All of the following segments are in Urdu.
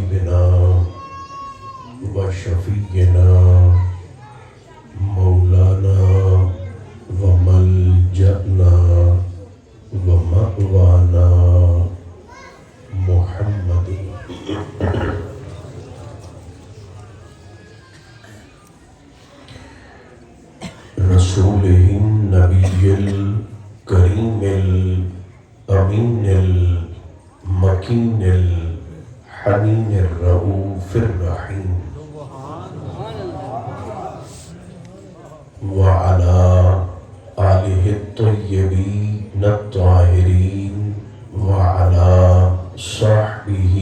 حبیبنا و شفیعنا مولانا و ملجأنا و مأوانا محمد رسوله النبي الكريم الأمين المكين الحنين الرؤوف الرحيم وعلى آله الطيبين الطاهرين وعلى صحبه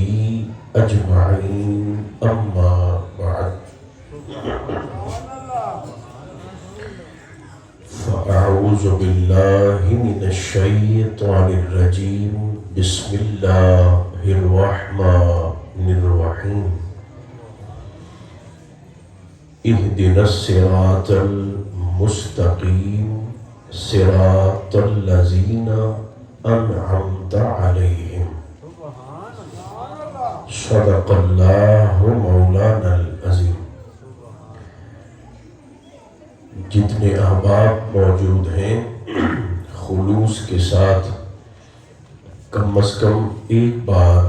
أجمعين أما بعد فأعوذ بالله من الشيطان الرجيم بسم الله الرحمن الرحيم اهدنا الصراط المستقيم صراط الذين أنعمت عليهم صدق الله مولانا العظيم. جتنے احباب موجود ہیں خلوص کے ساتھ کم از کم ایک بار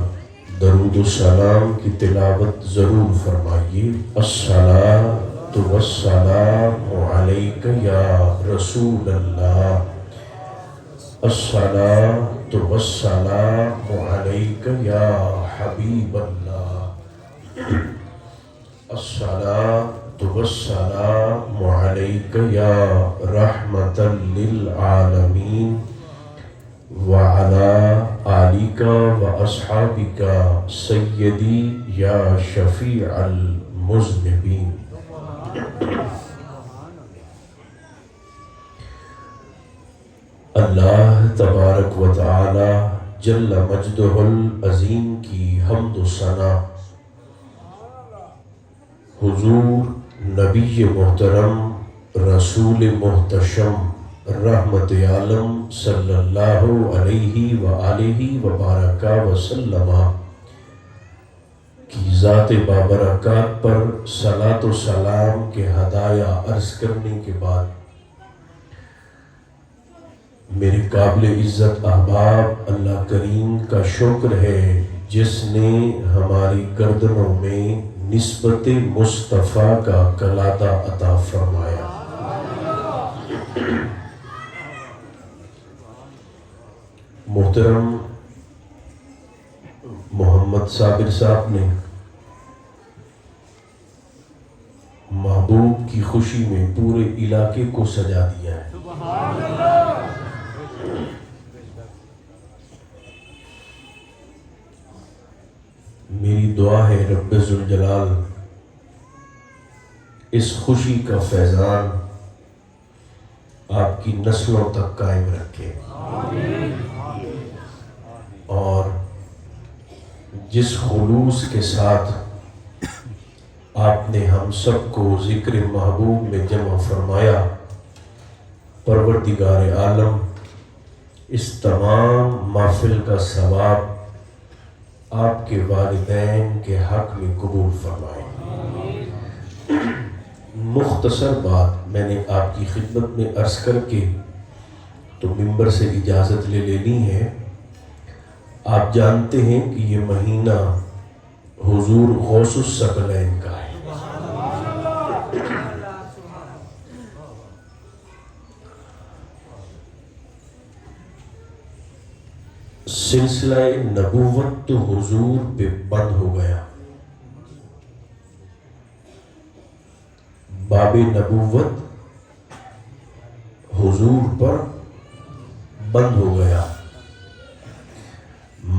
درود و سلام کی تلاوت ضرور فرمائیے. الصلاۃ والسلام علیک یا رسول اللہ، الصلاۃ والسلام علیک یا حبیب اللہ، الصلاۃ والسلام علیک یا رحمۃ للعالمین وعلی آلک و اصحابک سیدی یا شفیع المذنبین. اللہ تبارک و تعالی جل مجدہ العظیم کی حمد و ثنا حضور نبی محترم رسول محتشم رحمت عالم صلی اللہ علیہ وآلہ وبارک وسلم کی ذات بابرکات پر صلاۃ و سلام کے ہدایہ عرض کرنے کے بعد میرے قابل عزت احباب، اللہ کریم کا شکر ہے جس نے ہماری گردنوں میں نسبت مصطفیٰ کا کلادہ عطا فرمایا. محترم محمد صابر صاحب نے محبوب کی خوشی میں پورے علاقے کو سجا دیا ہے. میری دعا ہے رب ذوالجلال اس خوشی کا فیضان آپ کی نسلوں تک قائم رکھے، اور جس خلوص کے ساتھ آپ نے ہم سب کو ذکر محبوب میں جمع فرمایا، پروردگار عالم اس تمام محفل کا ثواب آپ کے والدین کے حق میں قبول فرمائے. مختصر بات میں نے آپ کی خدمت میں عرض کر کے تو ممبر سے اجازت لے لینی ہے. آپ جانتے ہیں کہ یہ مہینہ حضور غوث الثقلین کا ہے. سلسلہ نبوت تو حضور پہ بند ہو گیا، باب نبوت حضور پر بند ہو گیا،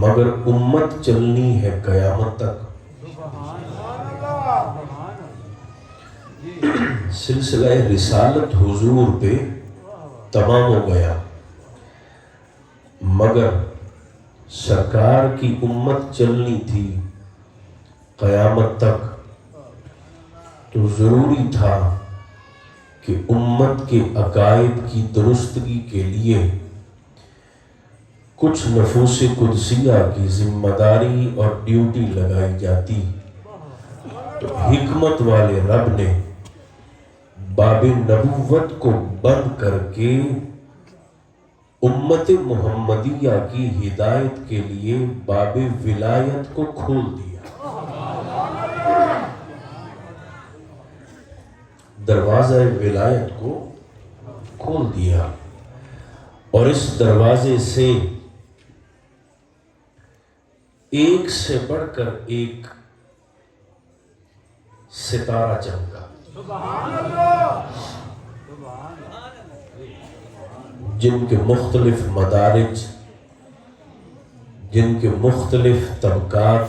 مگر امت چلنی ہے قیامت تک. سلسلہ رسالت حضور پہ تمام ہو گیا، مگر سرکار کی امت چلنی تھی قیامت تک، تو ضروری تھا کہ امت کے عقائد کی درستگی کے لیے کچھ نفوس قدسیہ کی ذمہ داری اور ڈیوٹی لگائی جاتی تو حکمت والے رب نے باب نبوت کو بند کر کے امت محمدیہ کی ہدایت کے لیے باب ولایت کو کھول دیا۔ دروازہ ولایت کو کھول دیا اور اس دروازے سے ایک سے بڑھ کر ایک ستارہ چمکا۔ جن کے مختلف مدارج، جن کے مختلف طبقات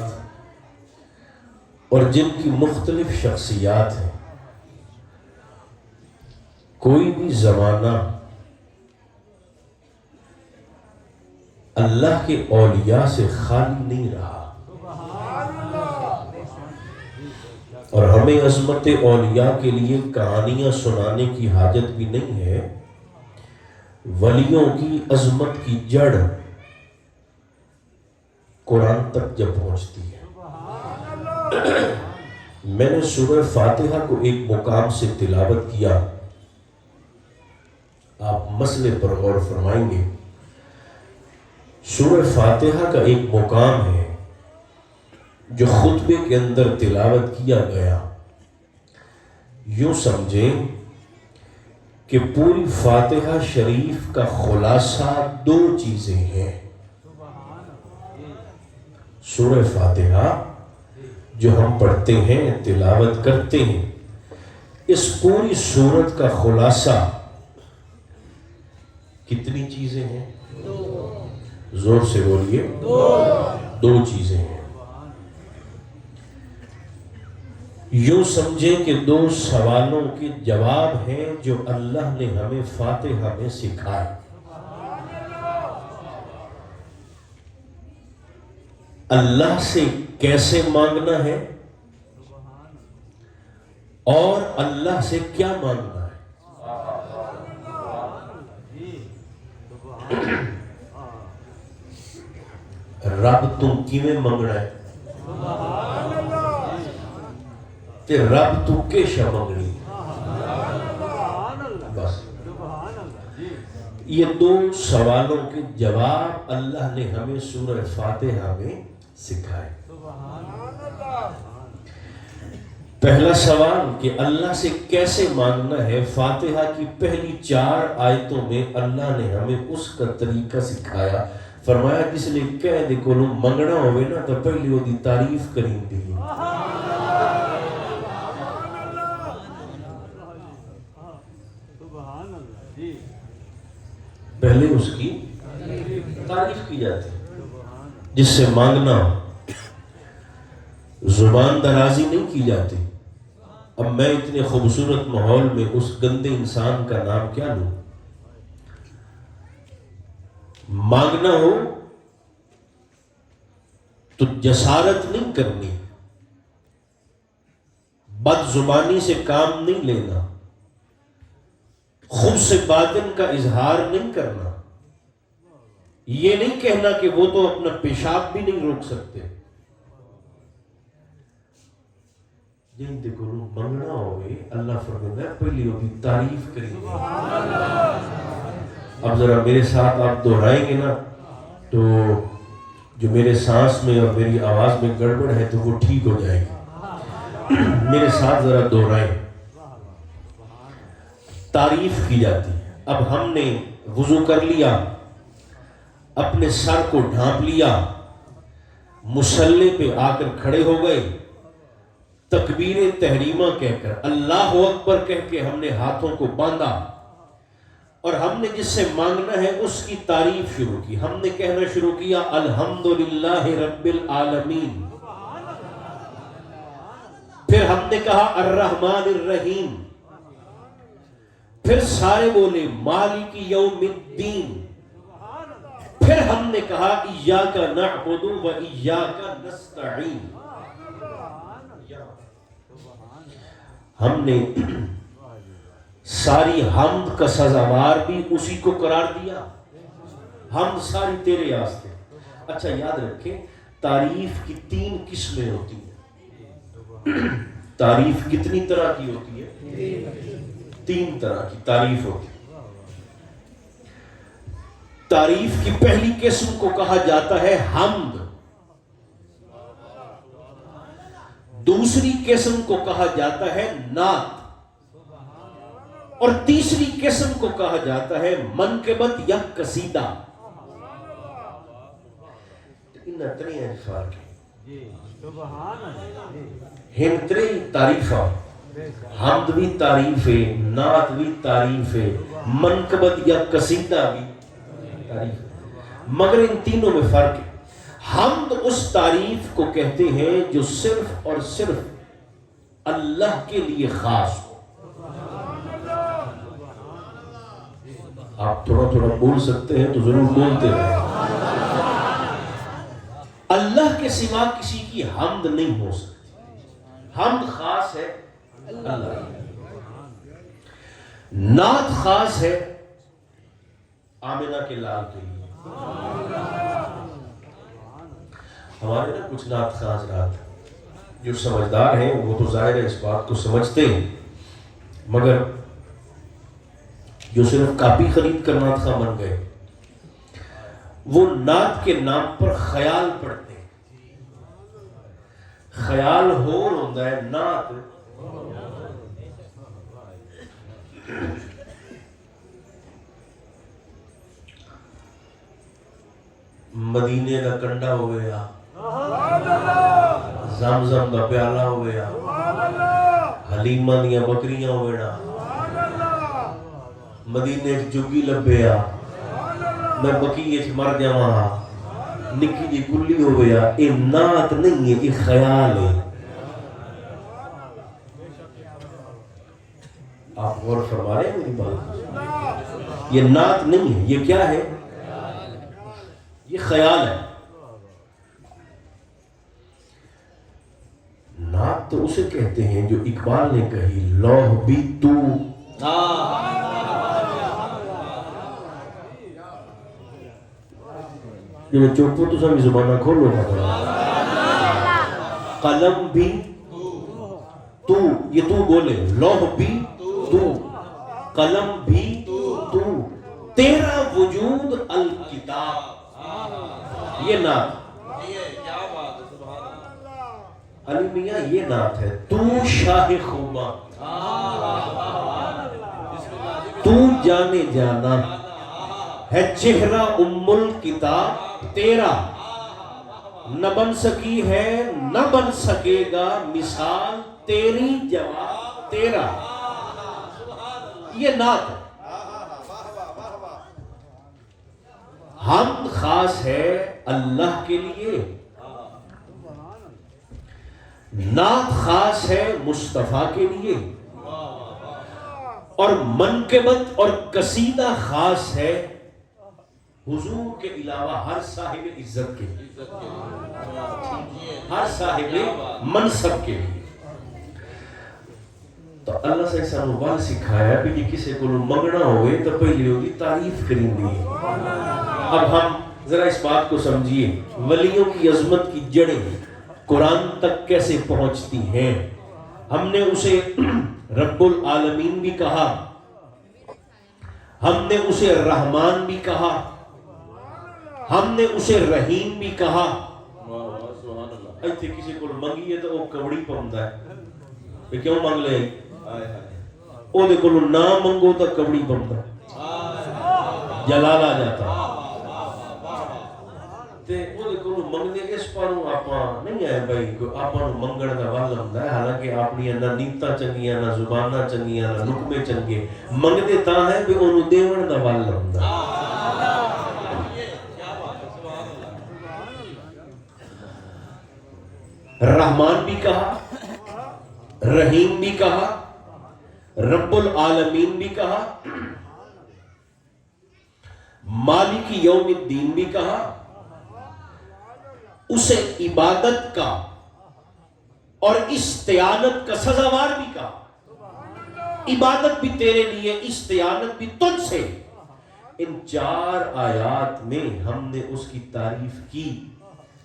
اور جن کی مختلف شخصیات ہیں، کوئی بھی زمانہ اللہ کے اولیاء سے خالی نہیں رہا، اور ہمیں عظمت اولیاء کے لیے کہانیاں سنانے کی حاجت بھی نہیں ہے۔ ولیوں کی عظمت کی جڑ قرآن تک جب پہنچتی ہے۔ میں نے سورہ فاتحہ کو ایک مقام سے تلاوت کیا، آپ مسئلے پر غور فرمائیں گے۔ سورہ فاتحہ کا ایک مقام ہے جو خطبے کے اندر تلاوت کیا گیا، یوں سمجھیں کہ پوری فاتحہ شریف کا خلاصہ دو چیزیں ہیں۔ سورہ فاتحہ جو ہم پڑھتے ہیں، تلاوت کرتے ہیں، اس پوری سورت کا خلاصہ کتنی چیزیں ہیں؟ زور سے بولیے، دو چیزیں ہیں۔ یوں سمجھیں کہ دو سوالوں کے جواب ہیں جو اللہ نے ہمیں فاتحہ میں سکھائے۔ اللہ سے کیسے مانگنا ہے اور اللہ سے کیا مانگنا ہے۔ رب تم کیویں منگنا ہے تے رب تو کیشا منگنی، بس یہ دو سوالوں کے جواب اللہ نے ہمیں سورہ فاتحہ میں سکھائے۔ پہلا سوال کہ اللہ سے کیسے مانگنا ہے، فاتحہ کی پہلی 4 آیتوں میں اللہ نے ہمیں اس کا طریقہ سکھایا۔ فرمایا جس نے کہہ دے کو منگنا ہوئے نا تو پہلی وہ دی تعریف کریں دی، پہلے اس کی تعریف کی جاتی، جس سے مانگنا زبان درازی نہیں کی جاتی۔ اب میں اتنے خوبصورت ماحول میں اس گندے انسان کا نام کیا لوں؟ مانگنا ہو تو جسارت نہیں کرنی، بد زبانی سے کام نہیں لینا، خود سے باطن کا اظہار نہیں کرنا، یہ نہیں کہنا کہ وہ تو اپنا پیشاب بھی نہیں روک سکتے۔ جن دیکھو منگنا ہوئے اللہ فرماتا ہے پہلی ہوگی تعریف کریں گے۔ اب ذرا میرے ساتھ آپ دہرائیں گے نا تو جو میرے سانس میں اور میری آواز میں گڑبڑ ہے تو وہ ٹھیک ہو جائے گی۔ میرے ساتھ ذرا دہرائیں۔ تعریف کی جاتی ہے۔ اب ہم نے وضو کر لیا، اپنے سر کو ڈھانپ لیا، مصلی پہ آ کر کھڑے ہو گئے، تکبیر تحریمہ کہہ کر اللہ اکبر کہہ کے ہم نے ہاتھوں کو باندھا اور ہم نے جس سے مانگنا ہے اس کی تعریف شروع کی۔ ہم نے کہنا شروع کیا الحمدللہ رب العالمین، پھر ہم نے کہا الرحمن الرحیم، پھر سارے بولے مالک یوم الدین، پھر ہم نے کہا ایاک نعبد و ایاک نستعین۔ ہم نے ساری حمد کا سزاوار بھی اسی کو قرار دیا، ہم ساری تیرے واسطے. اچھا یاد رکھیں تعریف کی 3 قسمیں ہوتی ہیں. تعریف کتنی طرح کی ہوتی ہے؟ 3 طرح کی تعریف ہوتی ہے. تعریف کی پہلی قسم کو کہا جاتا ہے حمد. دوسری قسم کو کہا جاتا ہے نعت. اور تیسری قسم کو کہا جاتا ہے منقبت یا قصیدہ. ان اتنی ہے فرق ہے. تعریفہ حمد بھی تعریف ہے، نعت بھی تعریف ہے، منقبت یا قصیدہ بھی تعریف ہے. مگر ان تینوں میں فرق ہے. حمد اس تعریف کو کہتے ہیں جو صرف اور صرف اللہ کے لیے خاص ہو. آپ تھوڑا تھوڑا بول سکتے ہیں تو ضرور بولتے رہیں. اللہ کے سوا کسی کی حمد نہیں ہو سکتی. حمد خاص ہے اللہ کی. نعت خاص ہے آمنہ کے لال کے لیے. ہمارے نا کچھ نعت خاص رات جو سمجھدار ہیں وہ تو ظاہر ہے اس بات کو سمجھتے ہیں، مگر جو صرف کاپی خرید کر نعت خواہ بن گئے وہ نعت کے نام پر خیال پڑھتے ہیں. خیال ہور ہوتا ہے، نعت مدینے کا کنڈا ہو گیا، زمزم کا پیالہ ہو گیا، حلیمہ دیا بکریاں ہو گیا، مدینے چگی لبیا، میں بقیے مر جاواں، نکی جی کلی ہو گیا. یہ نعت نہیں ہے، یہ خیال ہے. آپ غور فرما رہے ہیں میری بات؟ یہ نعت نہیں ہے، یہ کیا ہے؟ یہ خیال ہے. نعت تو اسے کہتے ہیں جو اقبال نے کہی لوح بھی تو جو چوپو تو سب زبانہ کھولو قلم بھی تو، یہ تو بولے لوح بھی تو، قلم بھی تو، تیرا وجود الکتاب. یہ نعت علی میاں، یہ نعت ہے. تو شاہ خوباں، تو جانے جانا ہے، چہرہ ام الکتاب تیرا، نہ بن سکی ہے نہ بن سکے گا مثال تیری جواب تیرا. یہ نعت ہے. حمد خاص ہے اللہ کے لیے، نعت خاص ہے مصطفیٰ کے لیے، اور منقبت اور قصیدہ خاص ہے حضور کے علاوہ ہر صاحب عزت کے لیے، ہر صاحب منصب کے لیے. تو اللہ سے سانو بات سکھایا کہ یہ کسی کو منگنا ہوئے تو پہلے ہوگی تعریف کریں گی. اب ہم ذرا اس بات کو سمجھیے، ولیوں کی عظمت کی جڑیں قرآن تک کیسے پہنچتی ہیں. ہم نے اسے رب العالمین بھی کہا، ہم نے اسے رحمان بھی کہا، ہم نے اسے رحیم بھی کہا. ایتھے کسی کو منگی ہے تو وہ کبڑی پاؤندا ہے کہ کیوں منگ لے، او دے کولوں نہ منگو تو کبڑی پاؤندا، جلال آ جاتا تے او دے کولوں منگنے اس پاروں آپاں نہیں آئے بھائی آپاں نوں منگن دا وال ہوندا ہے. حالانکہ اپنی نہ نیتاں چنگیاں نہ زباناں چنگیاں نہ لقمے چنگے، منگدے تاں ہے کہ اونوں دیون دا وال ہوندا ہے. رحمان بھی کہا، رحیم بھی کہا، رب العالمین بھی کہا، مالک یوم الدین بھی کہا، اسے عبادت کا اور استعانت کا سزاوار بھی کہا. عبادت بھی تیرے لیے، استعانت بھی تجھ سے، ان 4 آیات میں ہم نے اس کی تعریف کی.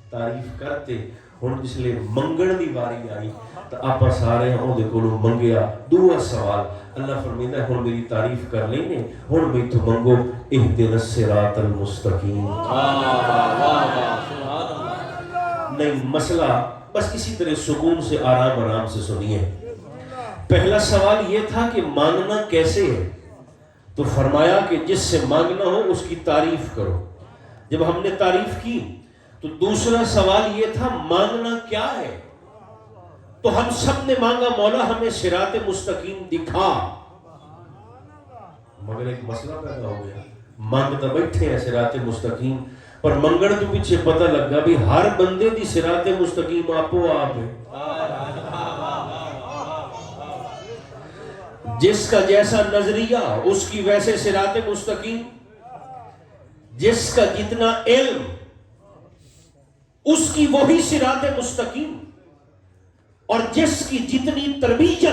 تعریف کرتے ہن جس لئے منگن دی واری آئی تو آپ سارے ہوں دے کولو منگیا دعا سوال. اللہ فرمیندہ ہے ہن میری تعریف کر لینے ہن میں تو منگو اہدنا الصراط المستقیم. نہیں مسئلہ بس اسی طرح سکون سے آرام سے سنیے. پہلا سوال یہ تھا کہ مانگنا کیسے ہے، تو فرمایا کہ جس سے مانگنا ہو اس کی تعریف کرو. جب ہم نے تعریف کی تو دوسرا سوال یہ تھا مانگنا کیا ہے، تو ہم سب نے مانگا مولا ہمیں صراط مستقیم دکھا. مگر ایک مسئلہ پیدا ہو گیا، مانگتا بیٹھے ہیں صراط مستقیم پر منگڑ تو پیچھے پتہ لگا بھی ہر بندے دی صراط مستقیم آپو آپ ہے. جس کا جیسا نظریہ اس کی ویسے صراط مستقیم، جس کا جتنا علم اس کی وہی صراط مستقیم، اور جس کی جتنی تربیت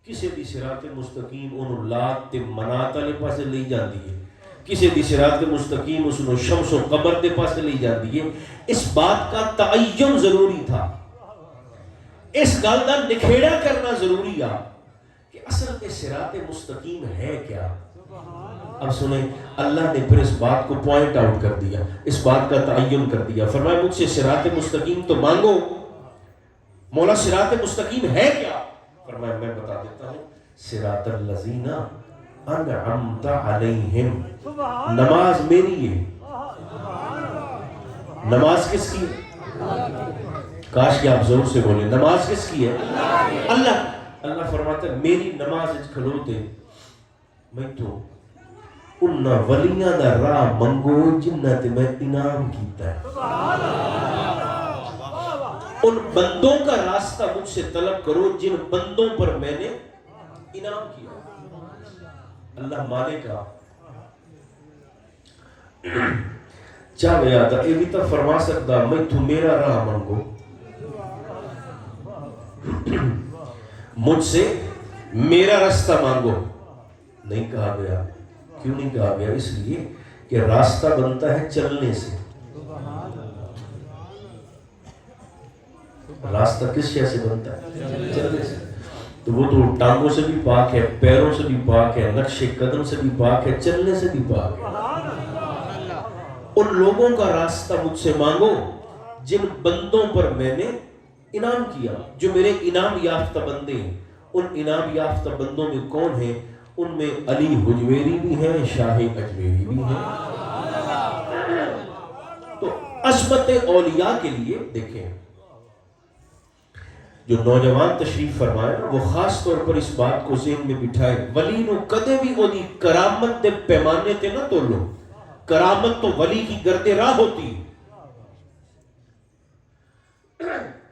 کسی دی صراط مستقیم انہوں لات تے منات والے پاسے لے جاندی ہے، کسی دی صراط مستقیم اس نے شمس و قمر دے پاسے لے جاندی ہے. اس بات کا تعین ضروری تھا، اس گل کا نکھیڑا کرنا ضروری ہے کہ اصل میں صراط مستقیم ہے کیا. اب سنیں اللہ نے پھر اس بات کو پوائنٹ آؤٹ کر دیا، اس بات کا تعین کر دیا. فرمایا مجھ سے صراط مستقیم تو مانگو، مولا صراط مستقیم ہے کیا؟ فرمایا میں بتا دیتا ہوں، صراط الذین انعمت علیہم. نماز میری ہے. نماز کس کی ہے؟ کاش کہ آپ زور سے بولیں، نماز کس کی ہے؟ اللہ. اللہ فرماتا ہے میری نماز کھلو دے میں تو انہا ولیاں دا راہ منگو جنہ تے میں انعام کیتا ہے. ان بندوں کا راستہ مجھ سے طلب کرو جن بندوں پر میں نے انعام کیا. اللہ مالک کا چاہے آتا یہ بھی تو فرما سکتا میں تو میرا راہ منگو، مجھ سے میرا راستہ مانگو. نہیں کہا گیا. کیوں نہیں کہا گیا؟ اس لیے کہ راستہ بنتا ہے چلنے سے. راستہ کس شے سے بنتا ہے؟ چلنے سے. تو وہ تو ٹانگوں سے بھی پاک ہے، پیروں سے بھی پاک ہے، نقش قدم سے بھی پاک ہے، چلنے سے بھی پاک ہے. ان لوگوں کا راستہ مجھ سے مانگو جن بندوں پر میں نے انعام کیا، جو میرے انعام یافتہ بندے ہیں. ان انعام یافتہ بندوں میں کون ہیں؟ ان میں علی حجویری بھی ہیں، شاہ اجمیری بھی ہیں. تو عظمت اولیاء کے لیے دیکھیں جو نوجوان تشریف فرمائے وہ خاص طور پر اس بات کو ذہن میں بٹھائے ولی نو کدے بھی وہ دی کرامت دے پیمانے تے نہ تولو. کرامت تو ولی کی گرد راہ ہوتی.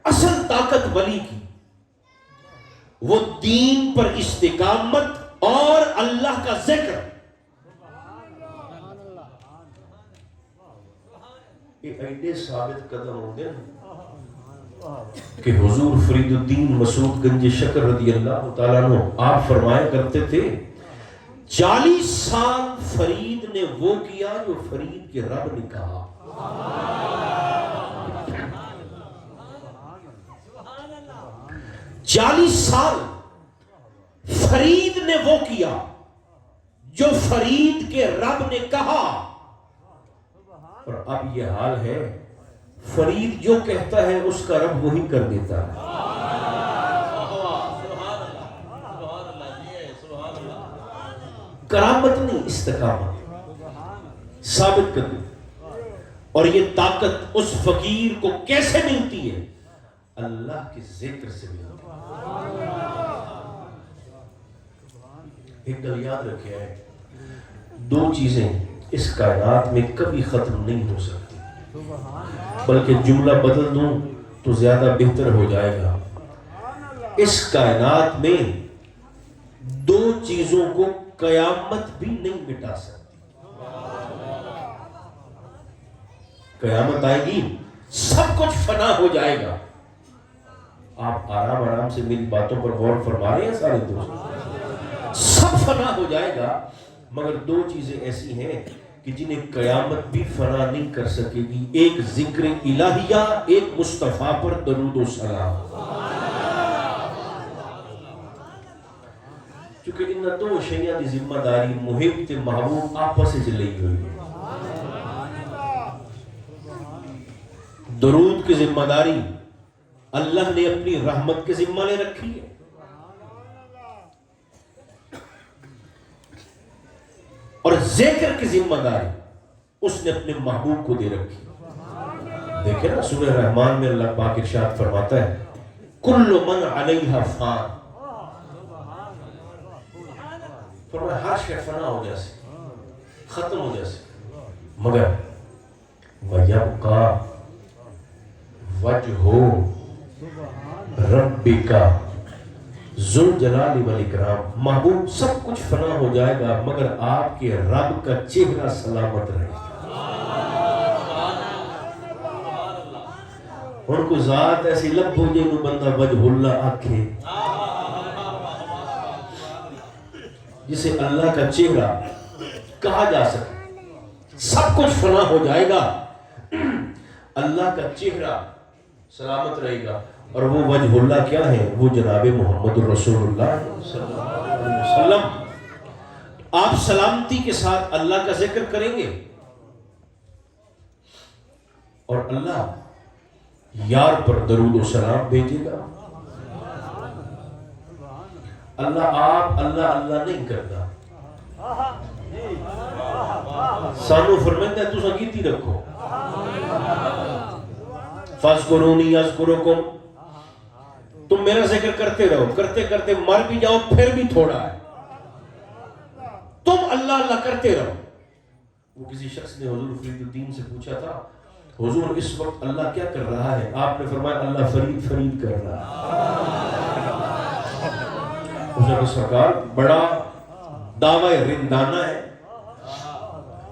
اصل طاقت ولی کی وہ دین پر استقامت اور اللہ کا ذکر. یہ ایڈے ثابت قدم ہوں گے کہ حضور فرید الدین مسعود گنج شکر رضی اللہ تعالیٰ عنہ آپ فرمایا کرتے تھے 40 سال فرید نے وہ کیا جو فرید کے رب نے کہا. 40 سال فرید نے وہ کیا جو فرید کے رب نے کہا. اور اب یہ حال ہے فرید جو کہتا ہے اس کا رب وہی کر دیتا ہے. کرامت نہیں، استقامت ثابت کر دی. اور یہ طاقت اس فقیر کو کیسے ملتی ہے؟ اللہ کے ذکر سے ملتی ہے. ایک گل یاد رکھے ہے، 2 چیزیں اس کائنات میں کبھی ختم نہیں ہو سکتی. بلکہ جملہ بدل دوں تو زیادہ بہتر ہو جائے گا. اس کائنات میں 2 چیزوں کو قیامت بھی نہیں مٹا سکتی. قیامت آئے گی سب کچھ فنا ہو جائے گا. آپ آرام آرام سے میری باتوں پر غور فرما رہے ہیں سارے دوست؟ سب فنا ہو جائے گا مگر دو چیزیں ایسی ہیں کہ جنہیں قیامت بھی فنا نہیں کر سکے گی، ایک ذکر الہیہ، ایک مصطفیٰ پر درود و سلام۔ چونکہ ان دو شیئں دی ذمہ داری محب تے محبوب آپس سے لئی ہوئی ہے۔ درود کی ذمہ داری اللہ نے اپنی رحمت کے ذمہ لے رکھی ہے، اور ذکر کی ذمہ داری اس نے اپنے محبوب کو دے رکھی۔ دیکھیں نا سورہ رحمان میں اللہ پاک ارشاد فرماتا ہے کل من علیہا فان، فرمایا ہر شے فنا ہو جیسے، ختم ہو جیسے، مگر وَيَبْقَى وَجْهُ رَبِّكَ ذو الجلال والاکرام، محبوب سب کچھ فنا ہو جائے گا مگر آپ کے رب کا چہرہ سلامت رہے گا۔ ان کو ذات ایسی لب ہو جائے نو بندہ وجہ اللہ آکھے، جسے اللہ کا چہرہ کہا جا سکے۔ سب کچھ فنا ہو جائے گا، اللہ کا چہرہ سلامت رہے گا، اور وہ وجہ اللہ کیا ہے؟ وہ جناب محمد رسول اللہ صلی اللہ علیہ وسلم۔ آپ سلامتی کے ساتھ اللہ کا ذکر کریں گے اور اللہ یار پر درود و سلام بھیجے گا۔ اللہ آپ اللہ اللہ نہیں کرتا، سانو فرمائندہ ہے تو سنگیتی رکھو، فَاذْكُرُونِي أَذْكُرُكُمْ، تم میرا ذکر کرتے رہو، کرتے کرتے مر بھی جاؤ پھر بھی تھوڑا ہے، تم اللہ اللہ کرتے رہو۔ وہ کسی شخص نے حضور فرید الدین سے پوچھا تھا حضور اس وقت اللہ کیا کر رہا ہے؟ آپ نے فرمایا اللہ فرید فرید کر رہا ہے۔ حضور سرکار بڑا دعوی رندانہ ہے،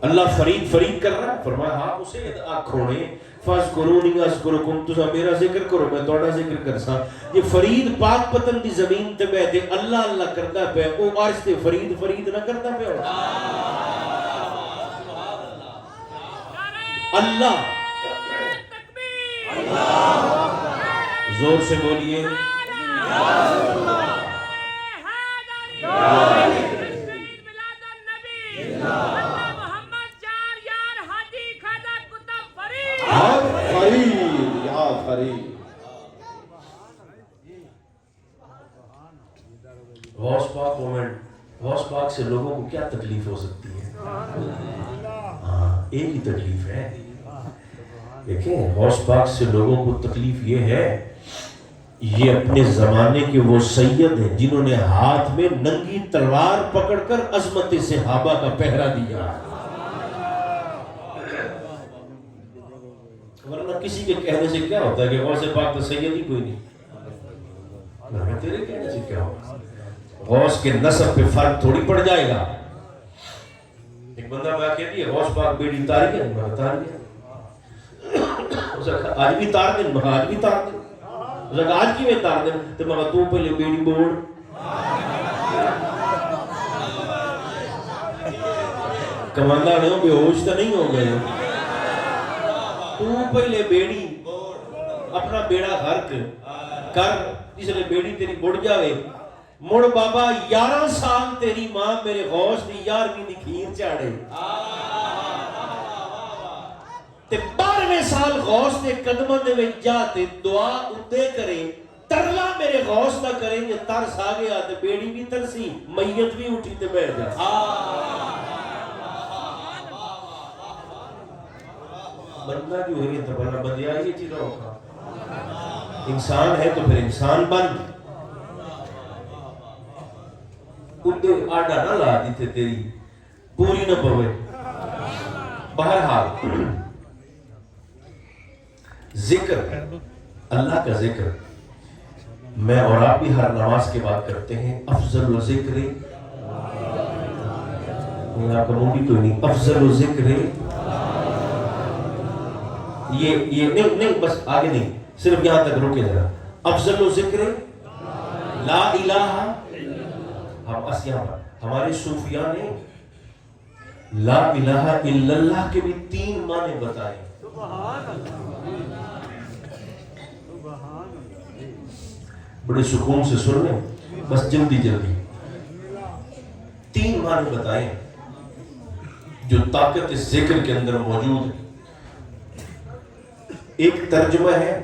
اللہ فرید فرید کر رہا ہے؟ فرمایا ہاں اسے آنکھوڑے فَاذْكُرُونِي أَذْكُرُكُمْ، تُسا میرا ذکر کرو میں توڑا ذکر کرسا۔ یہ فرید پاک پتن دی زمین تے بیٹھے اللہ اللہ کرتا پہ، او عرش تے فرید فرید نہ کرتا پہ ہو۔ اللہ زور سے بولیے غوث پاک مومنٹ، غوث پاک سے لوگوں کو کیا تکلیف ہو سکتی ہے؟ ہاں ایک ہی تکلیف ہے، دیکھیں غوث پاک سے لوگوں کو تکلیف یہ ہے یہ اپنے زمانے کے وہ سید ہیں جنہوں نے ہاتھ میں ننگی تلوار پکڑ کر عظمت صحابہ کا پہرا دیا، ورنہ کسی کے کہنے سے کیا ہوتا ہے کہ غوث پاک تو سید ہی کوئی نہیں، ورنہ تیرے کہنے سے کیا ہوگا؟ غوث کے نسب پہ فرق تھوڑی پڑ جائے گا۔ ایک بندہ میں کہتی ہے غوث پاک بیڑی تاری ہے، میں تار گیا، آج بھی تار دیں، میں آج بھی تار دیں، آج کی میں تار دیں، تو میں تو پہلے بیڑی بوڑ کماندہ نے ہو بے ہوش تو نہیں ہو گئے، تو پہلے بیڑی اپنا بیڑا غرق کر، جس نے بیڑی تیری بڑھ جاوے، مڑ بابا 11 سال تیری ماں میرے غوث دی 11ویں دی کھیر چاڑے، تے 12ویں سال غوث دے قدموں دے وچ جا تے دعا اندے کرے، ترلا میرے غوث نہ کریں، یہ ترس آ گیا تے بیڑی بھی ترسی، میت بھی اٹھی تے بیٹھ جا۔ بندہ جو ہے تو بڑا بدیا یہ چیز ہوگا، انسان ہے تو پھر انسان بن، اندے آڈا نہ لا دیتے تیری پوری نہ پوے۔ بہرحال ذکر، اللہ کا ذکر میں اور آپ بھی ہر نماز کے بعد کرتے ہیں، افضل ذکر، آپ کا منہ بھی کوئی نہیں، افضل ذکر، یہ نہیں بس آگے نہیں، صرف یہاں تک روکے ذرا، افضل ذکر لا الہ، ہم اس یہاں پر ہمارے صوفیاء نے لا الہ الا اللہ کے بھی 3 معنی بتائیں. بڑے سکون سے سن لیں، بس جلدی جلدی 3 معنی بتائیں جو طاقت اس ذکر کے اندر موجود ہے. ایک ترجمہ ہے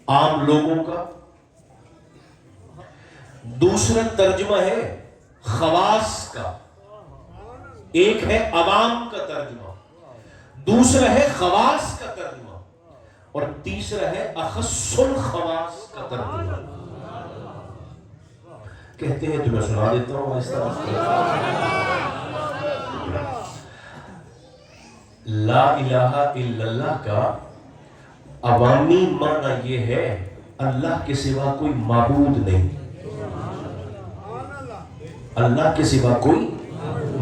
عام لوگوں کا، دوسرا ترجمہ ہے خواص کا، ایک ہے عوام کا ترجمہ، دوسرا ہے خواص کا ترجمہ، اور تیسرا ہے اخص الخواص کا ترجمہ. کہتے ہیں تو میں سنا دیتا ہوں اس طرح. لا الہ الا اللہ کا عوامی معنی یہ ہے اللہ کے سوا کوئی معبود نہیں، اللہ کے سوا کوئی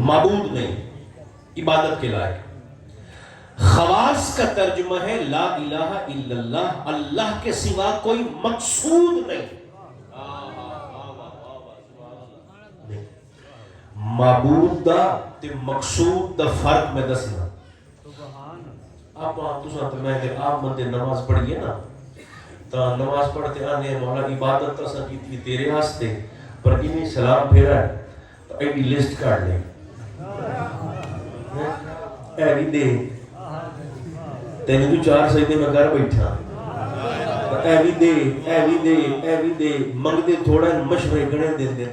معبود نہیں عبادت کے لائق. خواص کا ترجمہ ہے لا الہ الا اللہ، اللہ کے سوا کوئی مقصود نہیں. معبود دا تے مقصود دا فرق میں دسنا. آپ بندے نماز پڑھیے نا تو نماز پڑھتے آنے مولا عبادت تو سکی تھی تیرے واسطے، پر انہیں سلام پھیرا ہے تو ایڈی لسٹ کاٹ لیں ایڈی دے تینوں تو 4 سجدے میں کر بیٹھا ایوی دے ایوی دے ایوی دے منگ دے تھوڑا مشورے گنے دے دے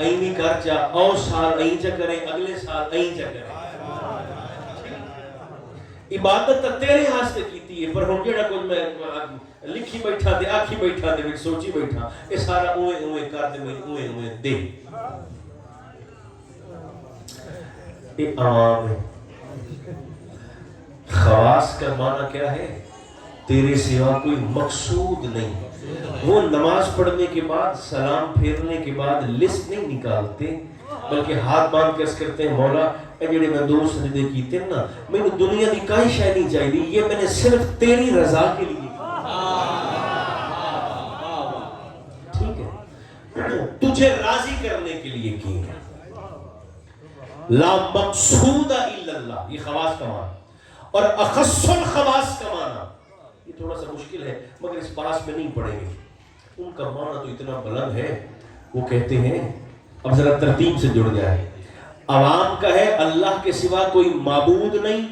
اینی کر چا او سال این چا کریں اگلے سال این چا کریں. عبادت تیرے ہاستے کیتی ہے، پر ہوں جیڑا کچھ میں لکھی بیٹھا دے آکھی بیٹھا دے سوچی بیٹھا یہ سارا اوے اوے کر دے میں اوے اوے دے. یہ عوام ہے. خواص کا معنی کیا ہے؟ تیرے سوا کوئی مقصود نہیں. وہ نماز پڑھنے کے بعد سلام پھیرنے کے بعد لسٹ نہیں نکالتے، بلکہ ہاتھ باندھ کے عرض کرتے ہیں مولا اے جڑے میں 2 سجدے کیتے نا میں نے دنیا دی کوئی شے نہیں چاہیے، یہ میں نے صرف تیری رضا کے لیے ٹھیک ہے تجھے راضی کرنے کے لیے کی ہے. لا مقصود الا اللہ، یہ خواص کا معنی. اور اخص الخواص کا معنی یہ تھوڑا سا مشکل ہے مگر اس پاس میں نہیں پڑھیں گے، ان کا معنی تو اتنا بلند ہے. وہ کہتے ہیں اب ذرا ترتیب سے جڑ جائے. عوام کا ہے اللہ کے سوا کوئی معبود نہیں،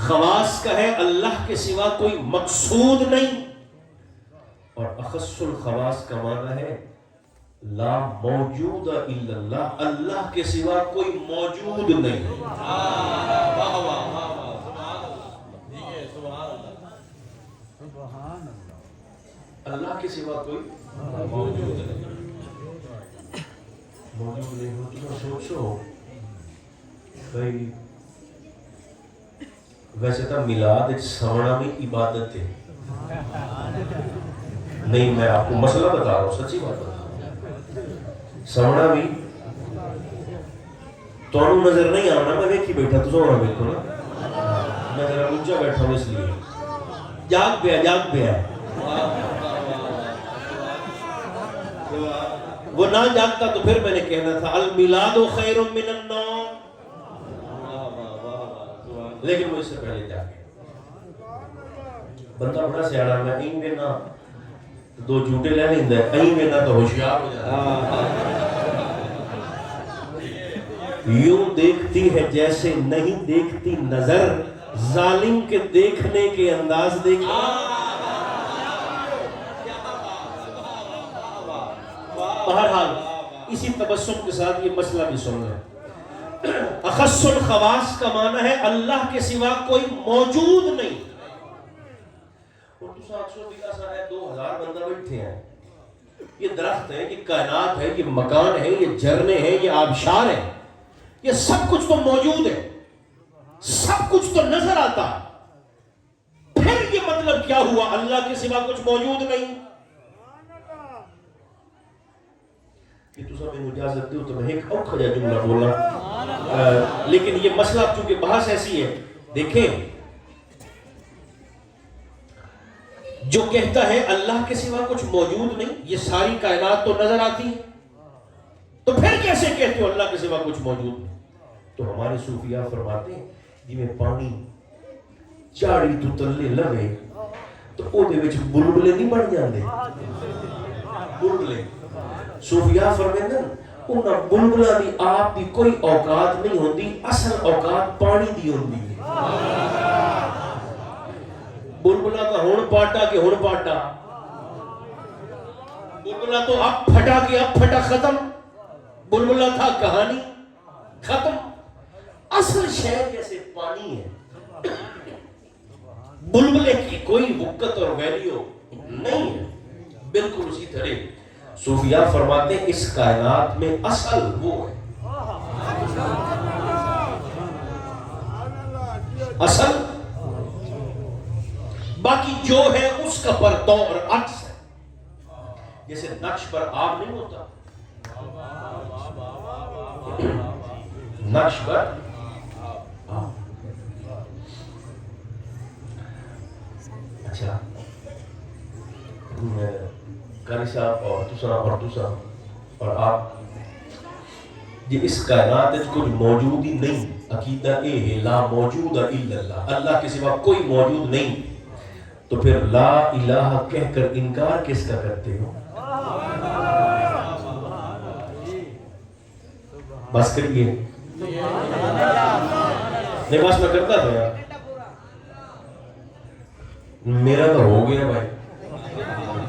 خواص کا ہے اللہ کے سوا کوئی مقصود نہیں، اور اخص الخواص کا معنی ہے لا موجود الا اللہ، اللہ کے سوا کوئی موجود نہیں. اللہ کے سوا کوئی موجود نہیں. موجود نہیں ہو تو سوچو بھائی ویسے تو میلاد سونا بھی عبادت ہے نہیں. میں آپ کو مسئلہ بتا رہا ہوں، سچی بات بتا رہا ہوں. سونا بھی تو نظر نہیں آنا، میں دیکھی بیٹھا تو سونا بیٹھو نا، میں ذرا اونچا بیٹھا ہوں اس لیے جاگ پیا وہ نہ جاگتا تو پھر میں نے کہنا تھا المیلاد خیر من النوم، لیکن وہ اس سے پہلے جاگے. بندہ بڑا سیاڑا میں این دینا 2 جھوٹے لے لیندہ ہے، این دینا تو ہوشیار ہو جاتا ہے. یوں دیکھتی ہے جیسے نہیں دیکھتی نظر، ظالم کے دیکھنے کے انداز دیکھنا. بہرحال اسی تبسم کے ساتھ یہ مسئلہ بھی سن لیں. اخص الخواص کا معنی ہے اللہ کے سوا کوئی موجود نہیں. اور تو 700 بیگہ سا ہے 2000 بندہ بیٹھے ہیں، یہ درخت ہے، یہ کائنات ہے، یہ مکان ہے، یہ جھرنے ہیں، یہ آبشار ہیں، یہ سب کچھ تو موجود ہے، سب کچھ تو نظر آتا ہے. پھر یہ مطلب کیا ہوا اللہ کے سوا کچھ موجود نہیں؟ کہ تو سب اجازت دیو تو میں ایک اور کھجا جملہ بولا، لیکن یہ مسئلہ چونکہ بحث ایسی ہے. دیکھیں جو کہتا ہے اللہ کے سوا کچھ موجود نہیں، یہ ساری کائنات تو نظر آتی ہے، تو پھر کیسے کہتے ہو اللہ کے سوا کچھ موجود نہیں؟ تو ہمارے صوفیاء فرماتے ہیں جی میں پانی چاڑی تو تلے لوے تو او دے وچ بلبلے نہیں بن جاندے بلبلے صوفیاء فرماتے ہیں انہاں بلبلہ دی آپ دی کوئی اوقات نہیں ہوندی اصل اوقات پانی دی ہوندی ہے بلبلہ کا ہون پاٹا کہ ہون پاٹا بلبلہ تو اب پھٹا کہ اب پھٹا ختم بلبلہ تھا کہانی ختم اصل شے جیسے پانی ہے بلبلے کی کوئی وقت اور ویلیو نہیں ہے بالکل اسی طرح صوفیاء فرماتے ہیں اس کائنات میں اصل وہ ہے اصل باقی جو ہے اس کا پرتو اور عکس ہے جیسے نقش پر آب نہیں ہوتا نقش پر آب اچھا قاری صاحب اور دوسرا اور آپ یہ اس کائنات میں کچھ موجود ہی نہیں عقیدہ اے ہے لا موجود الا اللہ اللہ کے سوا کوئی موجود نہیں تو پھر لا الہ کہہ کر انکار کس کا کرتے ہو بس کریے نہیں بس میں کرتا تھا یار میرا تو ہو گیا بھائی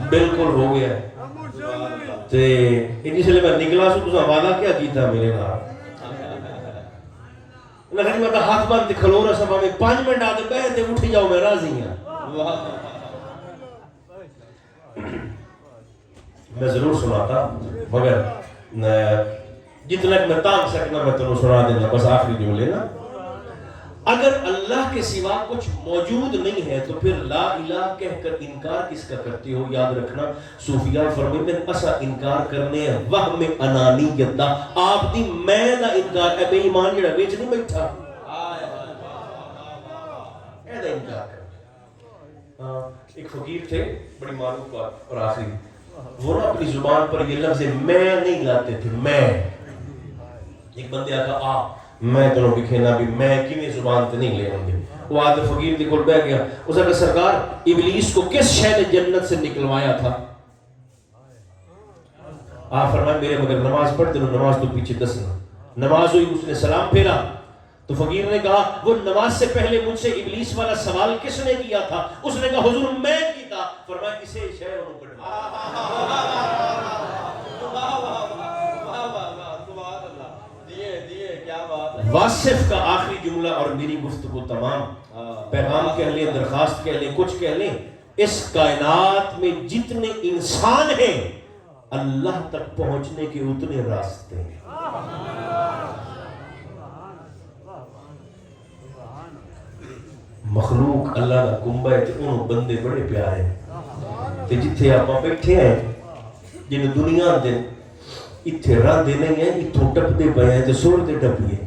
بالکل ہو گیا تے اس لیے میں نکلا سو تساں وعدہ کیا کیتا میرے نال لگن میں ہاتھ بند کھلو رہا سبا میں 5 منٹ آتے بیٹھے اٹھ جاؤ میں راضی ہوں میں ضرور سناتا مگر جتنا کہ میں تانگ سکنا میں تنوں سنا دینا بس آخری جملے نا اگر اللہ کے سوا کچھ موجود نہیں ہے تو پھر لا الہ کہہ کر انکار کس کا کرتے ہو یاد رکھنا صوفیاء فرماتے ہیں اسا انکار کرنے وہم انانیت دا آپ دی میں دا انکار اے بے ایمان جڑا وچ نہیں بیٹھا اے دا انکار کر ایک فقیر تھے بڑی معروف بات اور آخری وہ نا اپنی زبان پر یہ لفظ میں نہیں لاتے تھے میں ایک بندے آتا میں تنوں بکھینا بھی میں کیویں زبان تے نہیں لے ہوں گے وہ آدھے فقیر دی کول بیٹھ گیا اس نے کہا سرکار ابلیس کو کس شے نے جنت سے نکلوایا تھا آپ فرمائے میرے مگر نماز پڑھتے ہو نماز تو پیچھے دسنا نماز ہوئی اس نے سلام پھیرا تو فقیر نے کہا وہ نماز سے پہلے مجھ سے ابلیس والا سوال کس نے کیا تھا اس نے کہا حضور میں کیتا فرمایا اسے شے انہوں کٹھا واصف کا آخری جملہ اور میری گفتگو تمام پیغام کہہ لیں درخواست کہہ لیں کچھ کہہ لیں اس کائنات میں جتنے انسان ہیں اللہ تک پہنچنے کے اتنے راستے ہیں مخلوق اللہ کا کنبہ ہے تو انہوں بندے بڑے پیارے ہیں تے جتھے آپ بیٹھے ہیں جن دنیا دے اتھے راہ دے نہیں ہیں اتھوں ٹپ دے پہ ہیں تے سور دے ٹپیے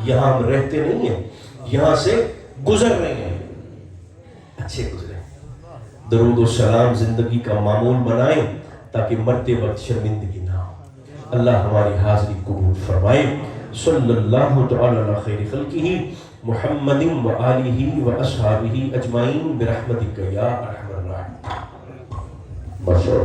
یہاں ہم رہتے نہیں ہیں یہاں سے گزر رہے ہیں اچھے گزرے درود و سلام زندگی کا معمول بنائیں تاکہ مرتے وقت شرمندگی نہ ہو اللہ ہماری حاضری قبول فرمائے صلی اللہ تعالی علی خیر خلقہ محمد و آلہ و اصحابہ اجمعین برحمتک یا ارحم الراحمین